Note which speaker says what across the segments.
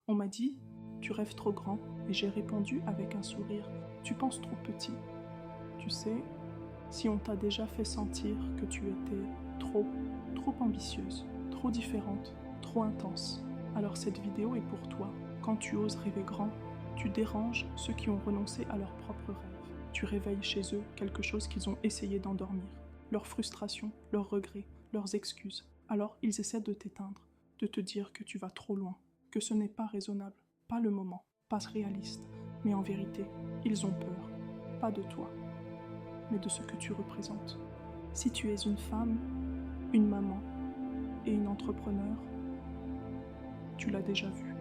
Speaker 1: On m'a dit, tu rêves trop grand, et j'ai répondu avec un sourire, tu penses trop petit. Tu sais, si on t'a déjà fait sentir que tu étais trop ambitieuse, trop différente, trop intense, alors cette vidéo est pour toi. Quand tu oses rêver grand, tu déranges ceux qui ont renoncé à leurs propres rêves. Tu réveilles chez eux quelque chose qu'ils ont essayé d'endormir, leurs frustrations, leurs regrets, leurs excuses. Alors ils essaient de t'éteindre, de te dire que tu vas trop loin, que ce n'est pas raisonnable, pas le moment, pas réaliste. Mais en vérité, ils ont peur, pas de toi, mais de ce que tu représentes. Si tu es une femme, une maman et une entrepreneur, tu l'as déjà vu,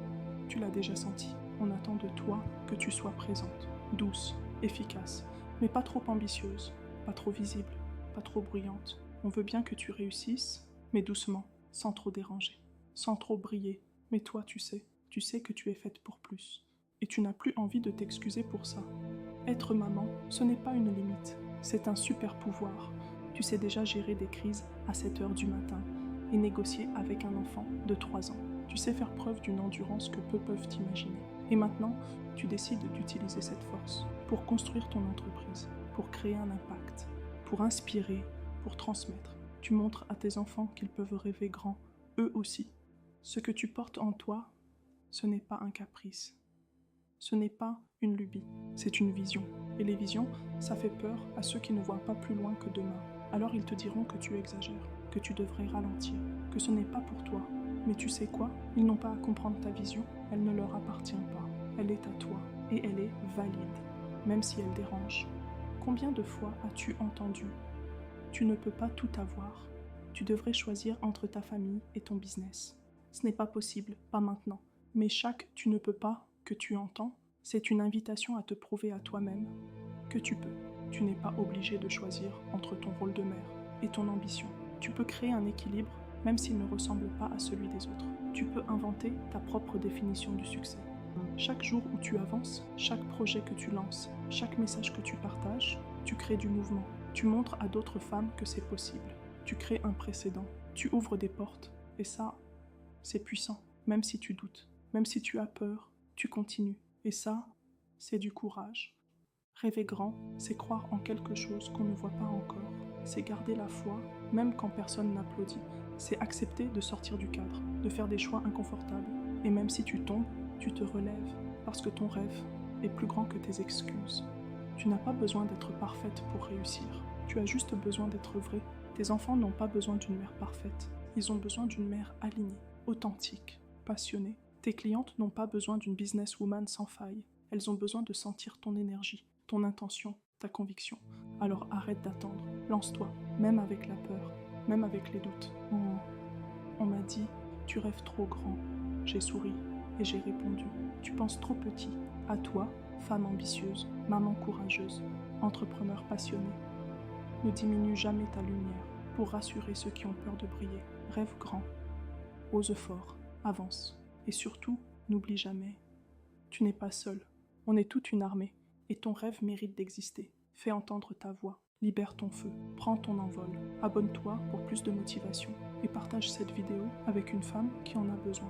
Speaker 1: tu l'as déjà senti. On attend de toi que tu sois présente, douce, efficace, mais pas trop ambitieuse, pas trop visible, pas trop bruyante. On veut bien que tu réussisses, mais doucement, sans trop déranger, sans trop briller. Mais toi, tu sais que tu es faite pour plus. Et tu n'as plus envie de t'excuser pour ça. Être maman, ce n'est pas une limite, c'est un super pouvoir. Tu sais déjà gérer des crises à 7 heures du matin et négocier avec un enfant de 3 ans. Tu sais faire preuve d'une endurance que peu peuvent imaginer. Et maintenant, tu décides d'utiliser cette force pour construire ton entreprise, pour créer un impact, pour inspirer, pour transmettre. Tu montres à tes enfants qu'ils peuvent rêver grand, eux aussi. Ce que tu portes en toi, ce n'est pas un caprice. Ce n'est pas une lubie, c'est une vision. Et les visions, ça fait peur à ceux qui ne voient pas plus loin que demain. Alors ils te diront que tu exagères, que tu devrais ralentir, que ce n'est pas pour toi. Mais tu sais quoi? Ils n'ont pas à comprendre ta vision, elle ne leur appartient pas. Elle est à toi, et elle est valide, même si elle dérange. Combien de fois as-tu entendu? Tu ne peux pas tout avoir. Tu devrais choisir entre ta famille et ton business. Ce n'est pas possible, pas maintenant. Mais chaque tu ne peux pas que tu entends, c'est une invitation à te prouver à toi-même que tu peux. Tu n'es pas obligé de choisir entre ton rôle de mère et ton ambition. Tu peux créer un équilibre même s'il ne ressemble pas à celui des autres. Tu peux inventer ta propre définition du succès. Chaque jour où tu avances, chaque projet que tu lances, chaque message que tu partages, tu crées du mouvement. Tu montres à d'autres femmes que c'est possible. Tu crées un précédent. Tu ouvres des portes. Et ça, c'est puissant. Même si tu doutes, même si tu as peur, tu continues. Et ça, c'est du courage. Rêver grand, c'est croire en quelque chose qu'on ne voit pas encore. C'est garder la foi, même quand personne n'applaudit. C'est accepter de sortir du cadre, de faire des choix inconfortables. Et même si tu tombes, tu te relèves, parce que ton rêve est plus grand que tes excuses. Tu n'as pas besoin d'être parfaite pour réussir. Tu as juste besoin d'être vraie. Tes enfants n'ont pas besoin d'une mère parfaite. Ils ont besoin d'une mère alignée, authentique, passionnée. Tes clientes n'ont pas besoin d'une businesswoman sans faille. Elles ont besoin de sentir ton énergie, ton intention, ta conviction. Alors arrête d'attendre, lance-toi, même avec la peur, même avec les doutes. On m'a dit, tu rêves trop grand. J'ai souri et j'ai répondu, tu penses trop petit. À toi, femme ambitieuse, maman courageuse, entrepreneur passionné. Ne diminue jamais ta lumière pour rassurer ceux qui ont peur de briller. Rêve grand, ose fort, avance. Et surtout, n'oublie jamais, tu n'es pas seul. On est toute une armée, et ton rêve mérite d'exister. Fais entendre ta voix, libère ton feu, prends ton envol. Abonne-toi pour plus de motivation et partage cette vidéo avec une femme qui en a besoin.